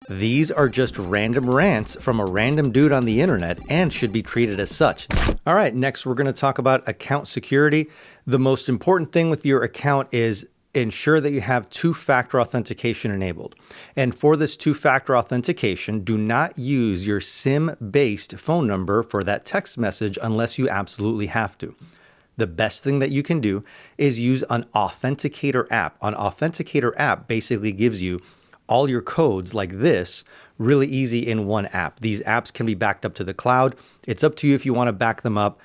These are just random rants from a random dude on the internet and should be treated as such. All right, next we're going to talk about account security. The most important thing with your account is ensure that you have two-factor authentication enabled. And for this two-factor authentication, do not use your SIM-based phone number for that text message unless you absolutely have to. The best thing that you can do is use an authenticator app. An authenticator app basically gives you all your codes like this really easy in one app. These apps can be backed up to the cloud. It's up to you if you want to back them up,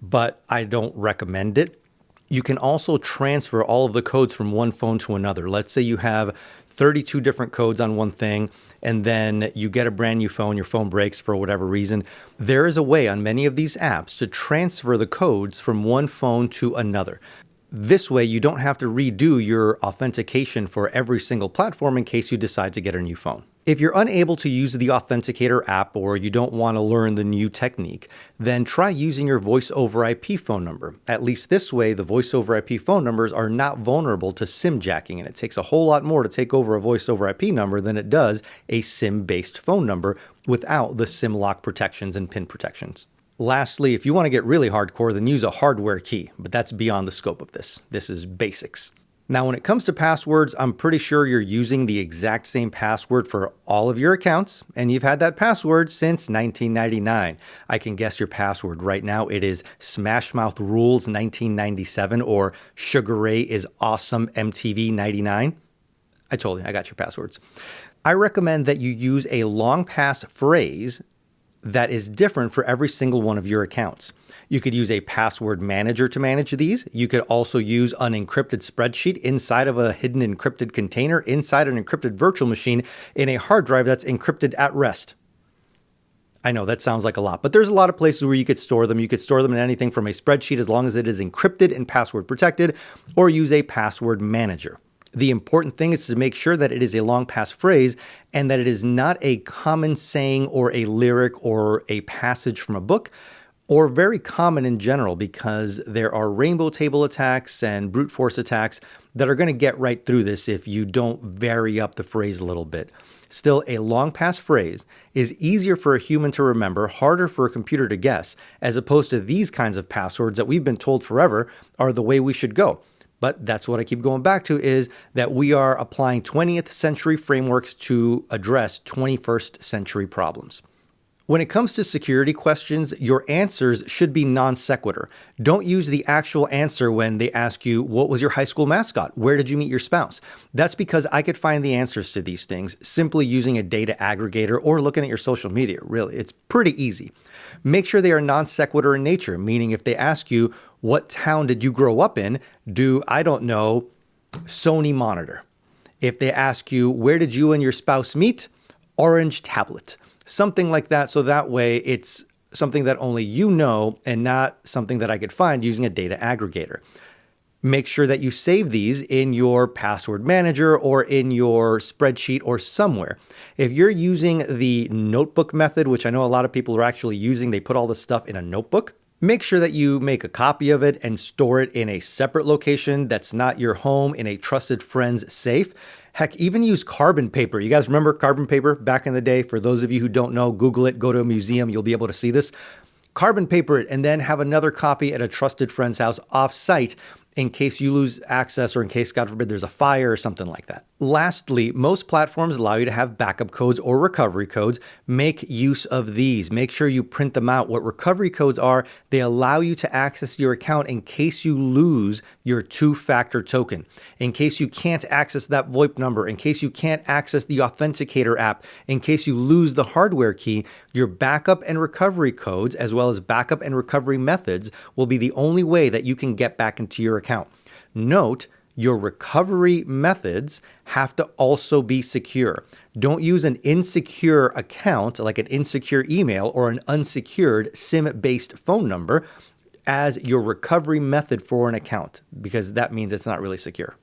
but I don't recommend it. You can also transfer all of the codes from one phone to another. Let's say you have 32 different codes on one thing, and then you get a brand new phone, your phone breaks for whatever reason. There is a way on many of these apps to transfer the codes from one phone to another. This way, you don't have to redo your authentication for every single platform in case you decide to get a new phone. If you're unable to use the Authenticator app or you don't want to learn the new technique, then try using your voice over IP phone number. At least this way, the voice over IP phone numbers are not vulnerable to SIM jacking, and it takes a whole lot more to take over a voice over IP number than it does a SIM-based phone number without the SIM lock protections and PIN protections. Lastly, if you want to get really hardcore, then use a hardware key, but that's beyond the scope of this. This is basics. Now, when it comes to passwords, I'm pretty sure you're using the exact same password for all of your accounts, and you've had that password since 1999. I can guess your password right now. It is Smashmouth Rules 1997 or Sugar Ray is Awesome MTV 99. I told you, I got your passwords. I recommend that you use a long pass phrase that is different for every single one of your accounts. You could use a password manager to manage these. You could also use an encrypted spreadsheet inside of a hidden encrypted container inside an encrypted virtual machine in a hard drive that's encrypted at rest. I know that sounds like a lot, but there's a lot of places where you could store them. You could store them in anything from a spreadsheet as long as it is encrypted and password protected, or use a password manager. The important thing is to make sure that it is a long pass phrase and that it is not a common saying or a lyric or a passage from a book, or very common in general, because there are rainbow table attacks and brute force attacks that are going to get right through this if you don't vary up the phrase a little bit. Still, a long pass phrase is easier for a human to remember, harder for a computer to guess, as opposed to these kinds of passwords that we've been told forever are the way we should go. But that's what I keep going back to, is that we are applying 20th century frameworks to address 21st century problems. When it comes to security questions, your answers should be non sequitur. Don't use the actual answer when they ask you, what was your high school mascot? Where did you meet your spouse? That's because I could find the answers to these things simply using a data aggregator or looking at your social media. Really, it's pretty easy. Make sure they are non sequitur in nature, meaning if they ask you, what town did you grow up in? Do, I don't know, Sony monitor. If they ask you, where did you and your spouse meet? Orange tablet. Something like that, so that way it's something that only you know and not something that I could find using a data aggregator. Make sure that you save these in your password manager or in your spreadsheet or somewhere. If you're using the notebook method, which I know a lot of people are actually using, they put all this stuff in a notebook. Make sure that you make a copy of it and store it in a separate location that's not your home, in a trusted friend's safe. Heck, even use carbon paper. You guys remember carbon paper back in the day? For those of you who don't know, Google it, go to a museum, you'll be able to see this. Carbon paper it and then have another copy at a trusted friend's house off-site in case you lose access or in case, God forbid, there's a fire or something like that. Lastly, most platforms allow you to have backup codes or recovery codes. Make use of these. Make sure you print them out. What recovery codes are, they allow you to access your account in case you lose your two-factor token, in case you can't access that VoIP number, in case you can't access the Authenticator app, in case you lose the hardware key. Your backup and recovery codes, as well as backup and recovery methods, will be the only way that you can get back into your account. Note, your recovery methods have to also be secure. Don't use an insecure account, like an insecure email or an unsecured SIM-based phone number, as your recovery method for an account, because that means it's not really secure.